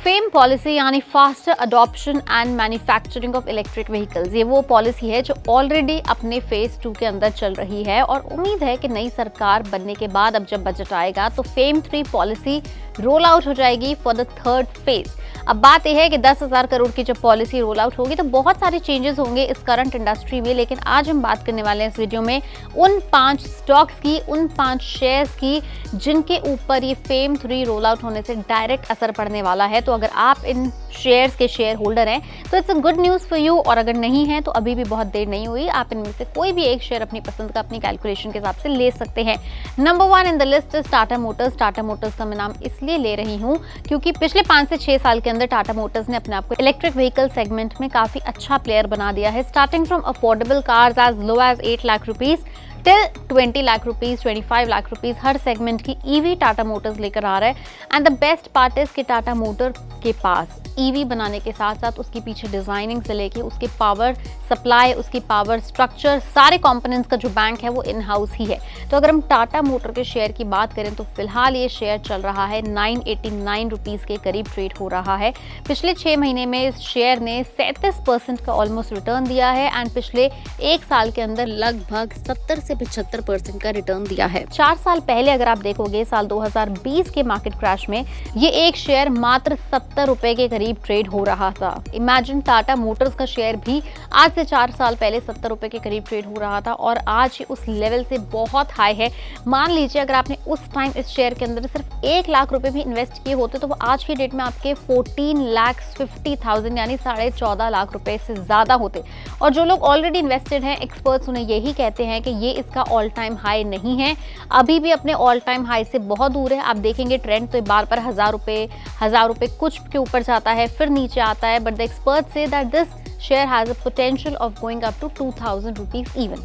Fame policy यानी faster adoption and manufacturing of electric vehicles, ये वो पॉलिसी है जो ऑलरेडी अपने फेज 2 के अंदर चल रही है और उम्मीद है कि नई सरकार बनने के बाद अब जब बजट आएगा तो फेम 3 पॉलिसी रोल आउट हो जाएगी फॉर द थर्ड फेज। अब बात यह है कि 10,000 करोड़ की जब पॉलिसी रोल आउट होगी तो बहुत सारे चेंजेस होंगे इस करंट इंडस्ट्री में, लेकिन आज हम बात करने वाले हैं इस वीडियो में उन 5 स्टॉक्स की, उन 5 शेयर्स की जिनके ऊपर ये फेम 3 रोल आउट होने से डायरेक्ट असर पड़ने वाला है। तो अगर आप इन शेयर्स के शेयर होल्डर हैं तो it's a good news for you, और अगर नहीं है तो अभी भी बहुत देर नहीं हुई, आप इनमें से कोई भी एक शेयर अपनी पसंद का अपनी कैलकुलेशन के हिसाब से ले सकते हैं। Number 1 in the list is Tata Motors. Tata Motors का मैं नाम इसलिए ले रही हूँ क्योंकि पिछले 5 से 6 साल के अंदर टाटा मोटर्स ने अपने आप को इलेक्ट्रिक व्हीकल सेगमेंट में काफी अच्छा प्लेयर बना दिया है। Starting from affordable cars as low as 8 lakh rupees till 20 lakh rupees, 25 lakh rupees, हर सेगमेंट की ईवी टाटा मोटर्स लेकर आ रहा है। And the best part is कि टाटा मोटर के पास ईवी बनाने के साथ साथ उसके पीछे डिजाइनिंग से लेके उसके पावर सप्लाई, उसकी पावर स्ट्रक्चर, सारे कंपोनेंट्स का जो बैंक है वो इन हाउस ही है। तो अगर हम टाटा मोटर के शेयर की बात करें तो फिलहाल ये शेयर चल रहा है 989 रुपीज के करीब ट्रेड हो रहा है। पिछले 6 महीने में इस शेयर ने 37% का ऑलमोस्ट रिटर्न दिया है एंड पिछले 1 साल के अंदर लगभग 70 से 75% का रिटर्न दिया है। 4 साल पहले अगर आप देखोगे साल 2020 के मार्केट क्रैश में ये एक शेयर मात्र 70 रुपए के करीब ट्रेड हो रहा था। इमेजिन टाटा मोटर्स का शेयर भी आज से 4 साल पहले 70 रुपए के करीब ट्रेड हो रहा था और आज उस लेवल से बहुत हाई है। मान लीजिए अगर आपने उस टाइम इस शेयर के अंदर सिर्फ 1 लाख रुपए भी इन्वेस्ट किए होते तो वो आज की डेट में आपके 14,50,000 यानी 14.5 लाख रुपए से ज्यादा होते। और जो लोग ऑलरेडी इन्वेस्टेड हैं, एक्सपर्ट्स उन्हें यही कहते हैं कि ये इसका ऑल टाइम हाई नहीं है, अभी भी अपने ऑल टाइम हाई से बहुत दूर है। आप देखेंगे ट्रेंड तो बार पर 1,000 रुपए कुछ के ऊपर जाता है फिर नीचे आता है, बट द एक्सपर्ट्स से that this share has a potential of going up to 2,000 rupees even.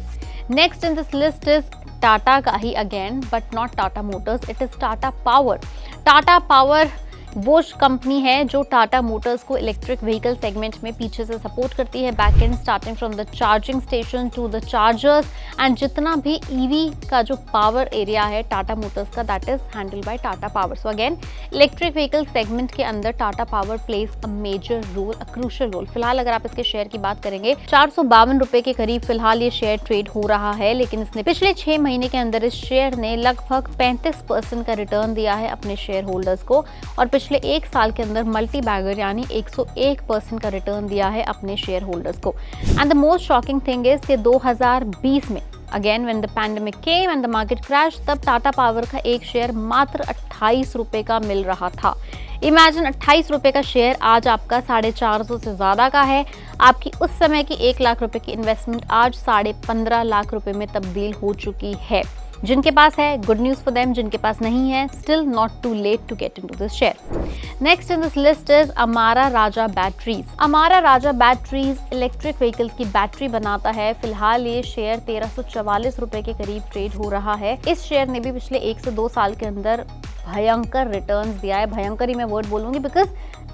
Next in this list is Tata का ही again, but not Tata Motors, it is Tata Power. Tata Power वो कंपनी है जो टाटा मोटर्स को इलेक्ट्रिक व्हीकल सेगमेंट में पीछे से सपोर्ट करती है, back end starting from the charging station to the chargers and जितना भी ईवी का जो पावर एरिया है टाटा मोटर्स का that is handled by Tata Power. So again electric vehicle segment के अंदर Tata Power plays a major role, a crucial role. फिलहाल अगर आप इसके शेयर की बात करेंगे 452 रुपए के करीब फिलहाल ये शेयर ट्रेड हो रहा है, लेकिन इसने पिछले 6 महीने के अंदर इस शेयर ने लगभग 35% का रिटर्न दिया है अपने शेयर होल्डर्स को और पिछले 1 साल के अंदर मल्टी बैगर यानी 101% का रिटर्न दिया है अपने शेयर होल्डर्स को। And the most shocking thing is कि 2020 में again when the pandemic came and the market crash, तब टाटा पावर का एक शेयर मात्र 28 रुपए का मिल रहा था। इमेजिन 28 रुपए का शेयर आज आपका 450 से ज्यादा का है। आपकी उस समय की 1 लाख रुपए की इन्वेस्टमेंट आज 15.5 लाख रुपए में तब्दील हो चुकी है। जिनके पास है गुड न्यूज फॉर देम, जिनके पास नहीं है still not too late to get into this share. Next in this list is Amara Raja Batteries. Amara Raja Batteries electric vehicles की बैटरी बनाता है। फिलहाल ये शेयर 1344 रुपए के करीब ट्रेड हो रहा है। इस शेयर ने भी पिछले 1 से 2 साल के अंदर भयंकर रिटर्न्स दिया है। भयंकर ही मैं वर्ड बोलूंगी बिकॉज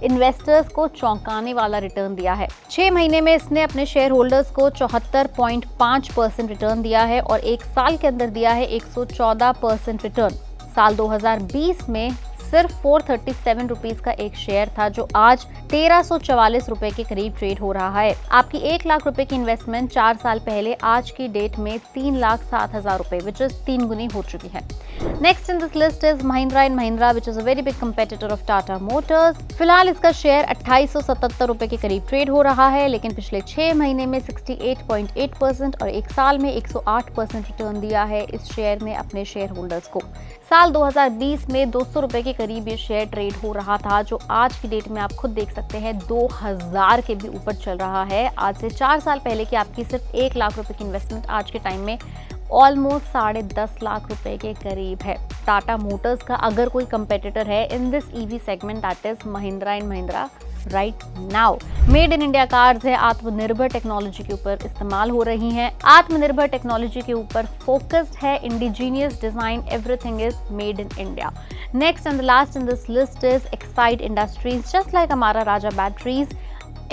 इन्वेस्टर्स को चौंकाने वाला रिटर्न दिया है। 6 महीने में इसने अपने शेयर होल्डर्स को 74.5% रिटर्न दिया है और 1 साल के अंदर दिया है 114% रिटर्न। साल 2020 में सिर्फ 437 रुपीज का एक शेयर था जो आज 1344 रुपए के करीब ट्रेड हो रहा है। आपकी 1 लाख रुपए की इन्वेस्टमेंट 4 साल पहले आज की डेट में 3,07,000 रुपए विच इज 3 गुनी हो चुकी है। Next in this list is Mahindra and Mahindra which is a very big competitor of Tata Motors. फिलहाल इसका शेयर 2877 रुपए के करीब ट्रेड हो रहा है, लेकिन पिछले 6 महीने में 68.8% और 1 साल में 108% रिटर्न दिया है इस शेयर ने अपने शेयर होल्डर्स को। साल 2020 में 200 रुपए के करीब ये शेयर ट्रेड हो रहा था जो आज की डेट में आप खुद देख सकते हैं 2000 के भी ऊपर चल रहा है। आज से 4 साल पहले की आपकी सिर्फ 1 लाख रुपए की इन्वेस्टमेंट आज के टाइम में ऑलमोस्ट 10.5 लाख रुपए के करीब है। टाटा मोटर्स का अगर कोई कंपेटिटर है in this EV segment that is Mahindra and Mahindra right now. Made in India cars है, आत्मनिर्भर टेक्नोलॉजी के ऊपर इस्तेमाल हो रही हैं, आत्मनिर्भर टेक्नोलॉजी के ऊपर फोकस्ड है, indigenous design, everything is made in India. Next and the last in this list is Exide industries. Just like हमारा राजा बैटरीज,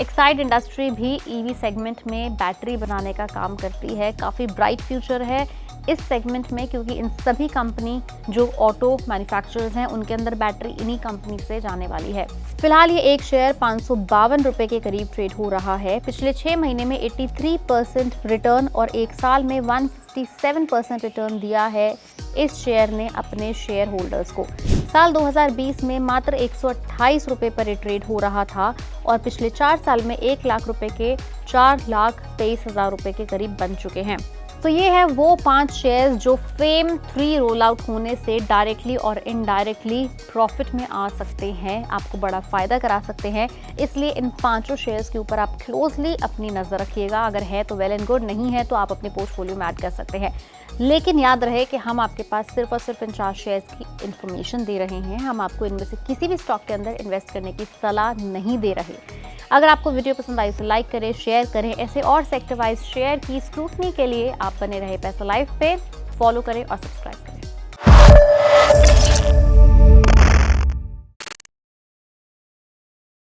एक्साइड इंडस्ट्री भी ईवी सेगमेंट में बैटरी बनाने का काम करती है। काफ़ी ब्राइट फ्यूचर है इस सेगमेंट में, क्योंकि इन सभी कंपनी जो ऑटो मैन्युफैक्चरर्स हैं उनके अंदर बैटरी इन्हीं कंपनी से जाने वाली है। फिलहाल ये एक शेयर 552 रुपए के करीब ट्रेड हो रहा है। पिछले 6 महीने में 83% रिटर्न और एक साल में 157% रिटर्न दिया है इस शेयर ने अपने शेयर होल्डर्स को। साल 2020 में मात्र 128 रुपए पर ट्रेड हो रहा था और पिछले 4 साल में 1 लाख रुपए के 4,23,000 रुपए के करीब बन चुके हैं। तो ये है वो 5 शेयर्स जो फेम 3 रोल आउट होने से डायरेक्टली और इनडायरेक्टली प्रॉफिट में आ सकते हैं, आपको बड़ा फायदा करा सकते हैं। इसलिए इन 5 शेयर्स के ऊपर आप क्लोजली अपनी नजर रखिएगा। अगर है तो वेल एंड गुड, नहीं है तो आप अपने पोर्टफोलियो में ऐड कर सकते हैं। लेकिन याद रहे कि हम आपके पास सिर्फ और सिर्फ इन 4 शेयर्स की इन्फॉर्मेशन दे रहे हैं। हम आपको इनमें से किसी भी स्टॉक के अंदर इन्वेस्ट करने की सलाह नहीं दे रहे। अगर आपको वीडियो पसंद आई तो लाइक करें, शेयर करें। ऐसे और सेक्टर वाइज शेयर की स्क्रूटनी के लिए आप बने रहे पैसा लाइव पे, फॉलो करें और सब्सक्राइब